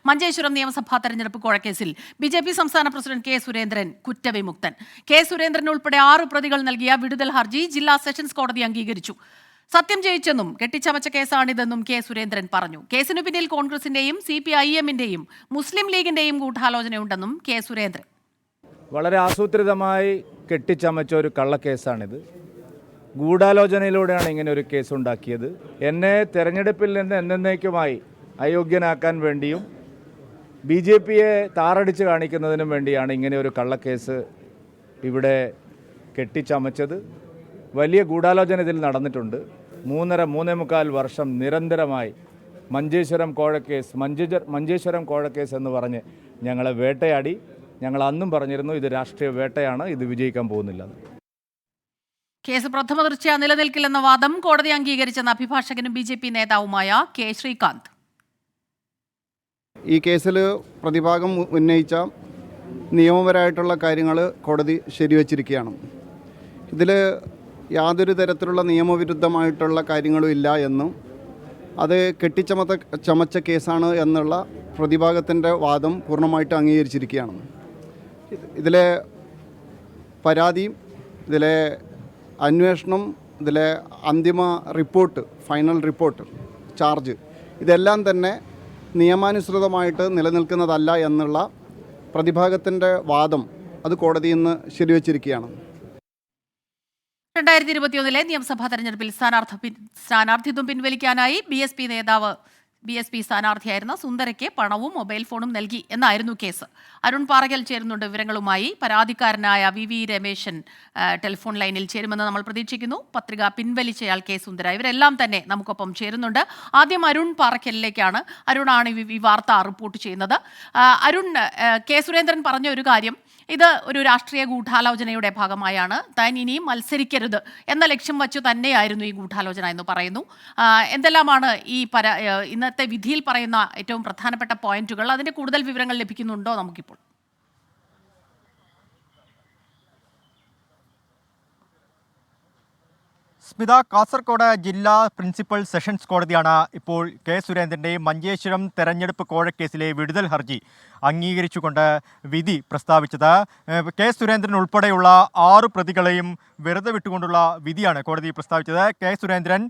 മഞ്ചേശ്വരം നിയമസഭാ തെരഞ്ഞെടുപ്പ് കോഴക്കേസിൽ ബിജെപി സംസ്ഥാന പ്രസിഡന്റ് കെ സുരേന്ദ്രൻ കുറ്റവിമുക്തൻ. കെ സുരേന്ദ്രൻ ഉൾപ്പെടെ 6 പ്രതികൾ നൽകിയ വിടുതൽ ഹർജി ജില്ലാ സെഷൻസ് കോടതി അംഗീകരിച്ചു. സത്യം ജയിച്ചെന്നും കെട്ടിച്ചമച്ച കേസാണിതെന്നും കെ സുരേന്ദ്രൻ പറഞ്ഞു. കേസിനു പിന്നിൽ കോൺഗ്രസിന്റെയും CPIM-ന്റെയും മുസ്ലിം ലീഗിന്റെയും ഗൂഢാലോചനയുണ്ടെന്നും കെ സുരേന്ദ്രൻ. വളരെ ആസൂത്രിതമായി കെട്ടിച്ചമച്ച ഒരു കള്ളക്കേസാണിത്. ഗൂഢാലോചനയിലൂടെയാണ് ഇങ്ങനെ ഒരു കേസുണ്ടാക്കിയത്. എന്നെ തെരഞ്ഞെടുപ്പിൽ നിന്ന് എന്നേക്കുമായി അയോഗ്യനാക്കാൻ വേണ്ടിയും BJPയെ താറടിച്ച് കാണിക്കുന്നതിനും വേണ്ടിയാണ് ഇങ്ങനെ ഒരു കള്ളക്കേസ് ഇവിടെ കെട്ടിച്ചമച്ചത്. വലിയ ഗൂഢാലോചന ഇതിൽ നടന്നിട്ടുണ്ട്. 3.5 വർഷം നിരന്തരമായി മഞ്ചേശ്വരം കോഴക്കേസ് എന്ന് പറഞ്ഞ് ഞങ്ങളെ വേട്ടയാടി. ഞങ്ങൾ അന്നും പറഞ്ഞിരുന്നു ഇത് രാഷ്ട്രീയ വേട്ടയാണ്, ഇത് വിജയിക്കാൻ പോകുന്നില്ല. കേസ് പ്രഥമ ദൃഷ്ട്യാ നിലനിൽക്കില്ലെന്ന വാദം കോടതി അംഗീകരിച്ചെന്ന അഭിഭാഷകനും BJP നേതാവുമായ കെ ശ്രീകാന്ത്. ഈ കേസിൽ പ്രതിഭാഗം ഉന്നയിച്ച നിയമപരമായിട്ടുള്ള കാര്യങ്ങൾ കോടതി ശരിവച്ചിരിക്കുകയാണ്. ഇതിൽ യാതൊരു തരത്തിലുള്ള നിയമവിരുദ്ധമായിട്ടുള്ള കാര്യങ്ങളും ഇല്ല എന്നും അത് ചമച്ച കേസാണ് എന്നുള്ള പ്രതിഭാഗത്തിൻ്റെ വാദം പൂർണ്ണമായിട്ട് അംഗീകരിച്ചിരിക്കുകയാണ്. ഇതിലെ പരാതിയും ഇതിലെ അന്വേഷണം, ഇതിലെ അന്തിമ റിപ്പോർട്ട്, ഫൈനൽ റിപ്പോർട്ട്, ചാർജ്, ഇതെല്ലാം തന്നെ നിയമാനുസൃതമായിട്ട് നിലനിൽക്കുന്നതല്ല എന്നുള്ള പ്രതിഭാഗത്തിൻ്റെ വാദം അത് കോടതി ഇന്ന് ശരിവച്ചിരിക്കുകയാണ്. 2021 നിയമസഭാ തെരഞ്ഞെടുപ്പിൽ സ്ഥാനാർത്ഥിത്വം പിൻവലിക്കാനായി BSP സ്ഥാനാർത്ഥിയായിരുന്ന സുന്ദരയ്ക്ക് പണവും മൊബൈൽ ഫോണും നൽകി എന്നായിരുന്നു കേസ്. അരുൺ പാറയ്ക്കൽ ചേരുന്നുണ്ട് വിവരങ്ങളുമായി. പരാതിക്കാരനായ VV രമേശൻ ടെലിഫോൺ ലൈനിൽ ചേരുമെന്ന് നമ്മൾ പ്രതീക്ഷിക്കുന്നു. പത്രിക പിൻവലിച്ചയാൾ കെ സുന്ദര, ഇവരെല്ലാം തന്നെ നമുക്കൊപ്പം ചേരുന്നുണ്ട്. ആദ്യം അരുൺ പാറയ്ക്കലിലേക്കാണ്. അരുണാണ് ഈ വാർത്ത റിപ്പോർട്ട് ചെയ്യുന്നത്. അരുൺ, കെ സുരേന്ദ്രൻ പറഞ്ഞ ഒരു കാര്യം, ഇത് ഒരു രാഷ്ട്രീയ ഗൂഢാലോചനയുടെ ഭാഗമായാണ്, താൻ ഇനിയും മത്സരിക്കരുത് എന്ന ലക്ഷ്യം വച്ചു തന്നെയായിരുന്നു ഈ ഗൂഢാലോചന എന്ന് പറയുന്നു. എന്തെല്ലാമാണ് ഈ ഇന്നത്തെ വിധിയിൽ പറയുന്ന ഏറ്റവും പ്രധാനപ്പെട്ട പോയിന്റുകൾ? അതിന്റെ കൂടുതൽ വിവരങ്ങൾ ലഭിക്കുന്നുണ്ടോ നമുക്കിപ്പോൾ? സ്മിത, കാസർഗോഡ് ജില്ലാ പ്രിൻസിപ്പൽ സെഷൻസ് കോടതിയാണ് ഇപ്പോൾ കെ സുരേന്ദ്രൻ്റെയും മഞ്ചേശ്വരം തെരഞ്ഞെടുപ്പ് കോഴക്കേസിലെ വിടുതൽ ഹർജി അംഗീകരിച്ചുകൊണ്ട് വിധി പ്രസ്താവിച്ചത്. കെ സുരേന്ദ്രൻ ഉൾപ്പെടെയുള്ള 6 പ്രതികളെയും വെറുതെ വിട്ടുകൊണ്ടുള്ള വിധിയാണ് കോടതി പ്രസ്താവിച്ചത്. കെ സുരേന്ദ്രൻ,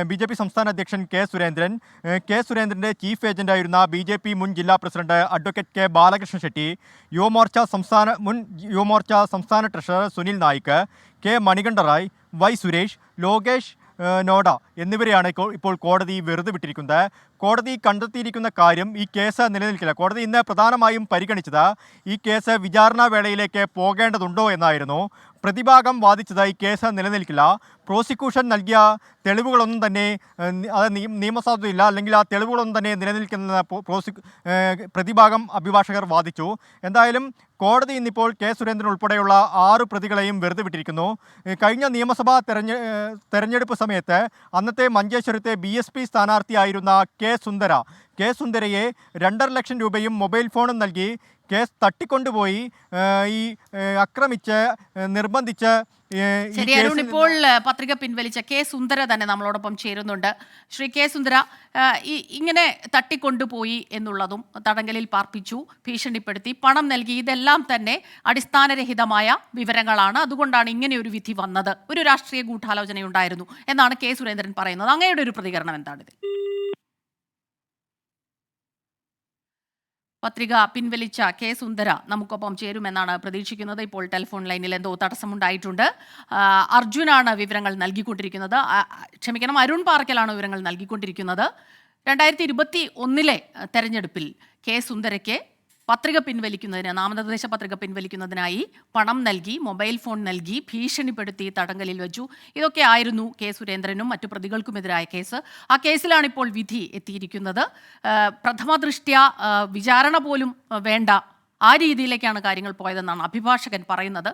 BJP സംസ്ഥാന അധ്യക്ഷൻ കെ സുരേന്ദ്രൻ്റെ ചീഫ് ഏജന്റായിരുന്ന BJP മുൻ ജില്ലാ president advocate K Balakrishnan Shetty, മുൻ യുവമോർച്ച സംസ്ഥാന treasurer Sunil Naik, K Manikanta Rai, Y Suresh, Lokesh Noda എന്നിവരെയാണ് ഇപ്പോൾ കോടതി വെറുതെ വിട്ടിരിക്കുന്നത്. കോടതി കണ്ടെത്തിയിരിക്കുന്ന കാര്യം, ഈ കേസ് നിലനിൽക്കില്ല. കോടതി ഇന്ന് പ്രധാനമായും പരിഗണിച്ചത് ഈ കേസ് വിചാരണ വേളയിലേക്ക് പോകേണ്ടതുണ്ടോ എന്നായിരുന്നു. പ്രതിഭാഗം വാദിച്ചത് ഈ കേസ് നിലനിൽക്കില്ല, പ്രോസിക്യൂഷൻ നൽകിയ തെളിവുകളൊന്നും തന്നെ അത് നിയമസാധുതയില്ല, അല്ലെങ്കിൽ ആ തെളിവുകളൊന്നും തന്നെ നിലനിൽക്കുന്ന പ്രതിഭാഗം അഭിഭാഷകർ വാദിച്ചു. എന്തായാലും കോടതി ഇന്നിപ്പോൾ കെ സുരേന്ദ്രൻ ഉൾപ്പെടെയുള്ള 6 പ്രതികളെയും വെറുതെ വിട്ടിരിക്കുന്നു. കഴിഞ്ഞ നിയമസഭാ തെരഞ്ഞെടുപ്പ് സമയത്ത് അന്നത്തെ മഞ്ചേശ്വരത്തെ BSP സ്ഥാനാർത്ഥിയായിരുന്ന കെ സുന്ദരയെ 2.5 ലക്ഷം രൂപയും മൊബൈൽ ഫോണും നൽകി കേസ് തട്ടിക്കൊണ്ടുപോയി ഈ ആക്രമിച്ച് നിർബന്ധിച്ച്. ശരി അരുൺ, ഇപ്പോൾ പത്രിക പിൻവലിച്ച കെ സുന്ദര തന്നെ നമ്മളോടൊപ്പം ചേരുന്നുണ്ട്. ശ്രീ കെ സുന്ദര, ഇങ്ങനെ തട്ടിക്കൊണ്ടുപോയി എന്നുള്ളതും തടങ്കലിൽ പാർപ്പിച്ചു, ഭീഷണിപ്പെടുത്തി, പണം നൽകി, ഇതെല്ലാം തന്നെ അടിസ്ഥാനരഹിതമായ വിവരങ്ങളാണ്. അതുകൊണ്ടാണ് ഇങ്ങനെ ഒരു വിധി വന്നത്, ഒരു രാഷ്ട്രീയ ഗൂഢാലോചനയുണ്ടായിരുന്നു എന്നാണ് കെ സുരേന്ദ്രൻ പറയുന്നത്. അങ്ങയുടെ ഒരു പ്രതികരണം എന്താണിത്? പത്രിക പിൻവലിച്ച കെ സുന്ദര നമുക്കൊപ്പം ചേരുമെന്നാണ് പ്രതീക്ഷിക്കുന്നത്. ഇപ്പോൾ ടെലിഫോൺ ലൈനിൽ എന്തോ തടസ്സമുണ്ടായിട്ടുണ്ട്. അർജുനാണ് വിവരങ്ങൾ നൽകിക്കൊണ്ടിരിക്കുന്നത്. അരുൺ പാറയ്ക്കലാണ് വിവരങ്ങൾ നൽകിക്കൊണ്ടിരിക്കുന്നത്. 2021 തെരഞ്ഞെടുപ്പിൽ കെ സുന്ദരയ്ക്ക് നാമനിർദ്ദേശ പത്രിക പിൻവലിക്കുന്നതിനായി പണം നൽകി, മൊബൈൽ ഫോൺ നൽകി, ഭീഷണിപ്പെടുത്തി തടങ്കലിൽ വെച്ചു. ഇതൊക്കെ ആയിരുന്നു കെ സുരേന്ദ്രനും മറ്റു പ്രതികൾക്കുമെതിരായ കേസ്. ആ കേസിലാണ് ഇപ്പോൾ വിധി എത്തിയിരിക്കുന്നത്. പ്രഥമ ദൃഷ്ട്യാ വിചാരണ പോലും വേണ്ട, ആ രീതിയിലേക്കാണ് കാര്യങ്ങൾ പോയതെന്നാണ് അഭിഭാഷകൻ പറയുന്നത്.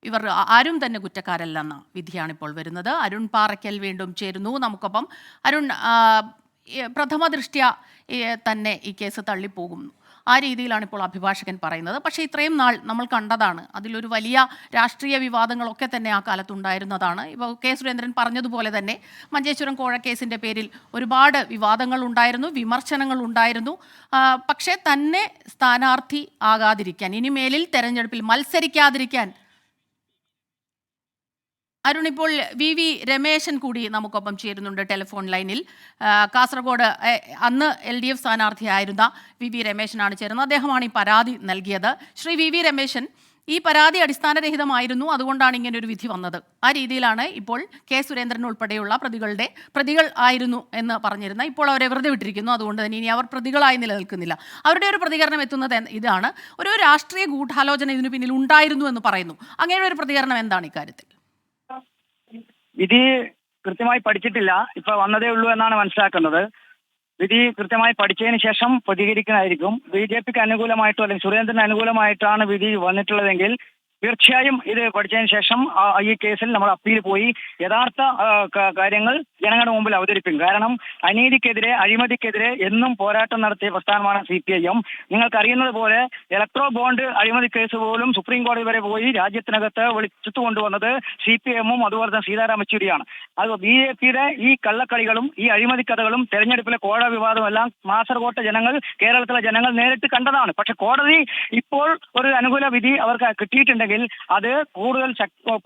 ഇവർ ആരും തന്നെ കുറ്റക്കാരല്ലെന്ന വിധിയാണ് ഇപ്പോൾ വരുന്നത്. അരുൺ പാറയ്ക്കൽ വീണ്ടും ചേരുന്നു നമുക്കൊപ്പം. അരുൺ, പ്രഥമ ദൃഷ്ട്യാ തന്നെ ഈ കേസ് തള്ളിപ്പോകുന്നു. ആ രീതിയിലാണ് ഇപ്പോൾ അഭിഭാഷകൻ പറയുന്നത്. പക്ഷേ ഇത്രയും നാൾ നമ്മൾ കണ്ടതാണ്, അതിലൊരു വലിയ രാഷ്ട്രീയ വിവാദങ്ങളൊക്കെ തന്നെ ആ കാലത്തുണ്ടായിരുന്നതാണ്. ഇപ്പോൾ കെ സുരേന്ദ്രൻ പറഞ്ഞതുപോലെ തന്നെ മഞ്ചേശ്വരം കോഴക്കേസിൻ്റെ പേരിൽ ഒരുപാട് വിവാദങ്ങൾ ഉണ്ടായിരുന്നു, വിമർശനങ്ങൾ ഉണ്ടായിരുന്നു. പക്ഷേ തന്നെ സ്ഥാനാർത്ഥി ആകാതിരിക്കാൻ, ഇനി മേലിൽ തെരഞ്ഞെടുപ്പിൽ മത്സരിക്കാതിരിക്കാൻ അരുൺ, ഇപ്പോൾ വി രമേശൻ കൂടി നമുക്കൊപ്പം ചേരുന്നുണ്ട് ടെലിഫോൺ ലൈനിൽ. കാസർഗോഡ് അന്ന് LDF സ്ഥാനാർത്ഥിയായിരുന്ന വി രമേശനാണ് ചേരുന്നത്. അദ്ദേഹമാണ് ഈ പരാതി നൽകിയത്. ശ്രീ വി രമേശൻ, ഈ പരാതി അടിസ്ഥാനരഹിതമായിരുന്നു, അതുകൊണ്ടാണ് ഇങ്ങനെ ഒരു വിധി വന്നത്. ആ രീതിയിലാണ് ഇപ്പോൾ കെ സുരേന്ദ്രൻ ഉൾപ്പെടെയുള്ള പ്രതികൾ ആയിരുന്നു എന്ന് പറഞ്ഞിരുന്ന, ഇപ്പോൾ അവരെ വെറുതെ വിട്ടിരിക്കുന്നു. അതുകൊണ്ട് തന്നെ ഇനി അവർ പ്രതികളായി നിലനിൽക്കുന്നില്ല. അവരുടെ ഒരു പ്രതികരണം എത്തുന്നത് ഇതാണ്: ഒരു രാഷ്ട്രീയ ഗൂഢാലോചന ഇതിനു പിന്നിൽ ഉണ്ടായിരുന്നു എന്ന് പറയുന്നു. അങ്ങനെ ഒരു പ്രതികരണം എന്താണ് ഇക്കാര്യത്തിൽ? വിധി കൃത്യമായി പഠിച്ചിട്ടില്ല, ഇപ്പൊ വന്നതേ ഉള്ളൂ എന്നാണ് മനസ്സിലാക്കുന്നത്. വിധി കൃത്യമായി പഠിച്ചതിന് ശേഷം പ്രതികരിക്കുന്നതായിരിക്കും. BJPക്ക് അനുകൂലമായിട്ടോ അല്ലെങ്കിൽ സുരേന്ദ്രന് അനുകൂലമായിട്ടാണ് വിധി വന്നിട്ടുള്ളതെങ്കിൽ തീർച്ചയായും ഇത് പഠിച്ചതിന് ശേഷം ഈ കേസിൽ നമ്മൾ അപ്പീൽ പോയി യഥാർത്ഥ കാര്യങ്ങൾ ജനങ്ങളുടെ മുമ്പിൽ അവതരിപ്പിക്കും. കാരണം അനീതിക്കെതിരെ, അഴിമതിക്കെതിരെ എന്നും പോരാട്ടം നടത്തിയ പ്രസ്ഥാനമാണ് CPIM. നിങ്ങൾക്കറിയുന്നത് പോലെ ഇലക്ട്രോ ബോണ്ട് അഴിമതി കേസ് പോലും സുപ്രീം കോടതി വരെ പോയി രാജ്യത്തിനകത്ത് വിളിച്ചു കൊണ്ടുവന്നത് CPIM-ഉം അതുപോലെ തന്നെ സീതാറാം യെച്ചൂരിയാണ്. അത് BJPയുടെ ഈ കള്ളക്കളികളും ഈ അഴിമതി കഥകളും തെരഞ്ഞെടുപ്പിലെ കോഴ വിവാദവും എല്ലാം കാസർകോട്ടെ ജനങ്ങൾ, കേരളത്തിലെ ജനങ്ങൾ നേരിട്ട് കണ്ടതാണ്. പക്ഷെ കോടതി ഇപ്പോൾ ഒരു അനുകൂല വിധി അവർക്ക് കിട്ടിയിട്ടുണ്ടെങ്കിൽ അത് കൂടുതൽ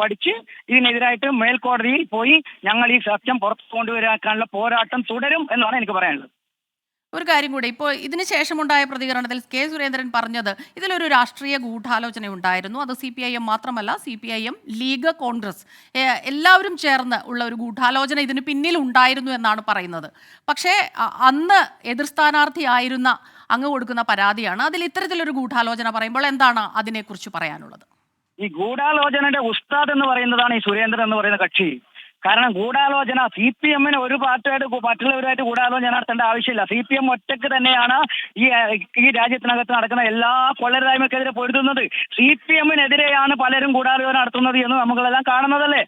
പഠിച്ച് ഇതിനെതിരായിട്ട് മേൽക്കോടതിയിൽ പോയി ഞങ്ങൾ ഈ സത്യം പുറത്തു കൊണ്ടുവരാനുള്ള പോരാട്ടം തുടരും എന്നാണ് എനിക്ക് പറയാനുള്ളത്. ഒരു കാര്യം കൂടി, ഇപ്പോൾ ഇതിന് ശേഷമുണ്ടായ പ്രതികരണത്തിൽ കെ സുരേന്ദ്രൻ പറഞ്ഞത് ഇതിലൊരു രാഷ്ട്രീയ ഗൂഢാലോചന ഉണ്ടായിരുന്നു. അത് CPIM മാത്രമല്ല, CPIM, ലീഗ്, കോൺഗ്രസ് എല്ലാവരും ചേർന്ന് ഉള്ള ഒരു ഗൂഢാലോചന ഇതിന് പിന്നിൽ ഉണ്ടായിരുന്നു എന്നാണ് പറയുന്നത്. പക്ഷേ അന്ന് എതിർ സ്ഥാനാർത്ഥിയായിരുന്ന അങ്ങ് കൊടുക്കുന്ന പരാതിയാണ്. അതിൽ ഇത്തരത്തിലൊരു ഗൂഢാലോചന പറയുമ്പോൾ എന്താണ് അതിനെക്കുറിച്ച് പറയാനുള്ളത്? ഈ ഗൂഢാലോചനയുടെ ഉസ്താദ് എന്ന് പറയുന്നതാണ് ഈ സുരേന്ദ്രൻ എന്ന് പറയുന്ന കക്ഷി. കാരണം ഗൂഢാലോചന CPM-ന് ഒരു പാർട്ടിയായിട്ട് മറ്റുള്ളവരുമായിട്ട് ഗൂഢാലോചന നടത്തേണ്ട ആവശ്യമില്ല. CPM ഒറ്റയ്ക്ക് തന്നെയാണ് ഈ രാജ്യത്തിനകത്ത് നടക്കുന്ന എല്ലാ കൊള്ളരുതായ്മക്കെതിരെ പൊരുതുന്നത്. CPM-നെതിരെയാണ് പലരും ഗൂഢാലോചന നടത്തുന്നത് എന്ന് നമ്മളെല്ലാം കാണുന്നതല്ലേ.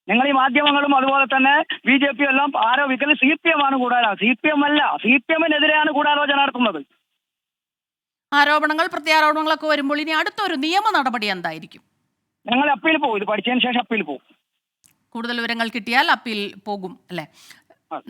നിങ്ങൾ ഈ മാധ്യമങ്ങളും അതുപോലെ തന്നെ BJP എല്ലാം ആരോപിക്കുന്നത് CPM-ആണ് ഗൂഢാലോചന. CPM അല്ല, CPM-നെതിരെയാണ് ഗൂഢാലോചന നടത്തുന്നത്. ആരോപണങ്ങൾ, പ്രത്യാരോപണങ്ങളൊക്കെ വരുമ്പോൾ ഇനി അടുത്തൊരു നിയമ നടപടി എന്തായിരിക്കും? ഞങ്ങൾ അപ്പീൽ പോകും. ഇത് പഠിച്ചതിന് ശേഷം അപ്പീൽ പോകും. കൂടുതൽ വിവരങ്ങൾ കിട്ടിയാൽ അപ്പീൽ പോകും അല്ലേ?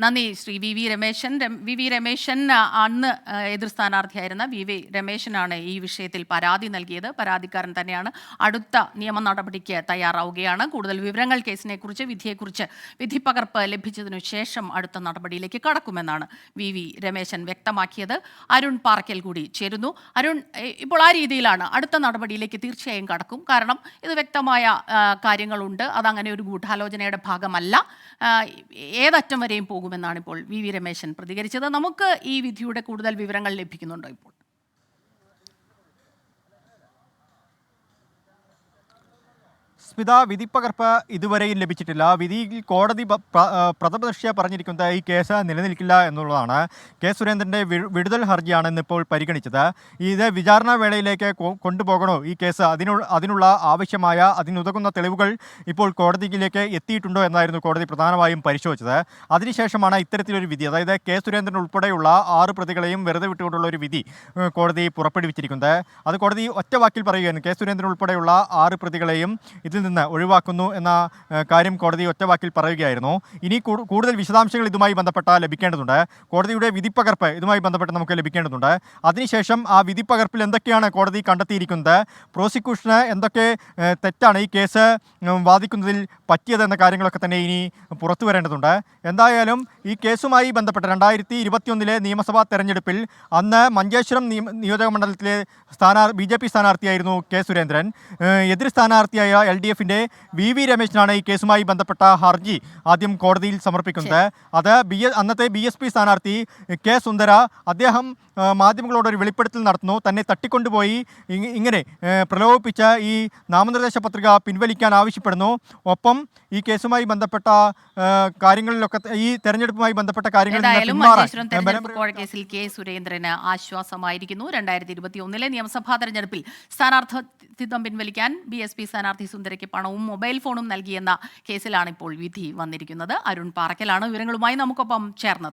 നന്ദി ശ്രീ വി രമേശൻ. വി രമേശൻ അന്ന് എതിർ സ്ഥാനാർത്ഥിയായിരുന്ന വി രമേശനാണ് ഈ വിഷയത്തിൽ പരാതി നൽകിയത്. പരാതിക്കാരൻ തന്നെയാണ്. അടുത്ത നിയമ നടപടിക്ക് തയ്യാറാവുകയാണ്. കൂടുതൽ വിവരങ്ങൾ കേസിനെക്കുറിച്ച്, വിധിയെക്കുറിച്ച് വിധിപ്പകർപ്പ് ലഭിച്ചതിനു ശേഷം അടുത്ത നടപടിയിലേക്ക് കടക്കുമെന്നാണ് വി രമേശൻ വ്യക്തമാക്കിയത്. അരുൺ പാറയ്ക്കൽ കൂടി ചേരുന്നു. അരുൺ, ഇപ്പോൾ ആ രീതിയിലാണ് അടുത്ത നടപടിയിലേക്ക് തീർച്ചയായും കടക്കും. കാരണം ഇത് വ്യക്തമായ കാര്യങ്ങളുണ്ട്. അതങ്ങനെ ഒരു ഗൂഢാലോചനയുടെ ഭാഗമല്ല, ഏതറ്റം വരെയും പോകുമെന്നാണ് ഇപ്പോൾ വി രമേശൻ പ്രതികരിച്ചത്. നമുക്ക് ഈ വിധിയുടെ കൂടുതൽ വിവരങ്ങൾ ലഭിക്കുന്നുണ്ടോ ഇപ്പോൾ? സ്മിത, വിധിപ്പകർപ്പ് ഇതുവരെയും ലഭിച്ചിട്ടില്ല. വിധിയിൽ കോടതി പ്രഥമദൃഷ്ട്യാ പറഞ്ഞിരിക്കുന്നത് ഈ കേസ് നിലനിൽക്കില്ല എന്നുള്ളതാണ്. കെ സുരേന്ദ്രൻ്റെ വിടുതൽ ഹർജിയാണ് ഇന്നിപ്പോൾ പരിഗണിച്ചത്. ഇത് വിചാരണ വേളയിലേക്ക് കൊണ്ടുപോകണോ ഈ കേസ്, അതിനുള്ള ആവശ്യമായ, അതിനുതകുന്ന തെളിവുകൾ ഇപ്പോൾ കോടതിയിലേക്ക് എത്തിയിട്ടുണ്ടോ എന്നായിരുന്നു കോടതി പ്രധാനമായും പരിശോധിച്ചത്. അതിനുശേഷമാണ് ഇത്തരത്തിലൊരു വിധി, അതായത് കെ സുരേന്ദ്രൻ ഉൾപ്പെടെയുള്ള 6 പ്രതികളെയും വെറുതെ വിട്ടുകൊണ്ടുള്ള ഒരു വിധി കോടതി പുറപ്പെടുവിച്ചിരിക്കുന്നത്. അത് കോടതി ഒറ്റ വാക്കിൽ പറയുകയാണ്. കെ സുരേന്ദ്രൻ ഉൾപ്പെടെയുള്ള 6 പ്രതികളെയും ഇതിൽ നിന്ന് ഒഴിവാക്കുന്നു എന്ന കാര്യം കോടതി ഒറ്റവാക്കിൽ പറയുകയായിരുന്നു. ഇനി കൂടുതൽ വിശദാംശങ്ങൾ ഇതുമായി ബന്ധപ്പെട്ട ലഭിക്കേണ്ടതുണ്ട്. കോടതിയുടെ വിധിപ്പകർപ്പ് ഇതുമായി ബന്ധപ്പെട്ട് നമുക്ക് ലഭിക്കേണ്ടതുണ്ട്. അതിനുശേഷം ആ വിധിപ്പകർപ്പിൽ എന്തൊക്കെയാണ് കോടതി കണ്ടെത്തിയിരിക്കുന്നത്, പ്രോസിക്യൂഷന് എന്തൊക്കെ തെറ്റാണ് ഈ കേസ് വാദിക്കുന്നതിൽ പറ്റിയതെന്ന കാര്യങ്ങളൊക്കെ തന്നെ ഇനി പുറത്തു വരേണ്ടതുണ്ട്. എന്തായാലും ഈ കേസുമായി ബന്ധപ്പെട്ട് 2021 നിയമസഭാ തെരഞ്ഞെടുപ്പിൽ അന്ന് മഞ്ചേശ്വരം നിയോജക മണ്ഡലത്തിലെ BJP സ്ഥാനാർത്ഥിയായിരുന്നു കെ സുരേന്ദ്രൻ. എതിർ സ്ഥാനാർത്ഥിയായ LDF-ന്റെ വി രമേശനാണ് ഈ കേസുമായി ബന്ധപ്പെട്ട ഹർജി ആദ്യം കോടതിയിൽ സമർപ്പിക്കുന്നത്. അത് അന്നത്തെ BSP സ്ഥാനാർത്ഥി കെ സുന്ദര, അദ്ദേഹം മാധ്യമങ്ങളോട് ഒരു വെളിപ്പെടുത്തൽ നടത്തുന്നു. തന്നെ തട്ടിക്കൊണ്ടുപോയി ഇങ്ങനെ പ്രലോഭിപ്പിച്ച് ഈ നാമനിർദ്ദേശ പത്രിക പിൻവലിക്കാൻ ആവശ്യപ്പെടുന്നു. ഒപ്പം ഈ കേസുമായി ബന്ധപ്പെട്ട കാര്യങ്ങളിലൊക്കെ, ഈ തെരഞ്ഞെടുപ്പുമായി ബന്ധപ്പെട്ട കാര്യങ്ങളിൽ കേസിൽ കെ സുരേന്ദ്രന് ആശ്വാസമായിരിക്കുന്നു. 2021 നിയമസഭാ തെരഞ്ഞെടുപ്പിൽ സ്ഥാനാർത്ഥിത്വം പിൻവലിക്കാൻ BSP സ്ഥാനാർത്ഥി സുന്ദരയ്ക്ക് പണവും മൊബൈൽ ഫോണും നൽകിയെന്ന കേസിലാണ് ഇപ്പോൾ വിധി വന്നിരിക്കുന്നത്. അരുൺ പാറയ്ക്കലാണ് വിവരങ്ങളുമായി നമുക്കൊപ്പം ചേർന്നത്.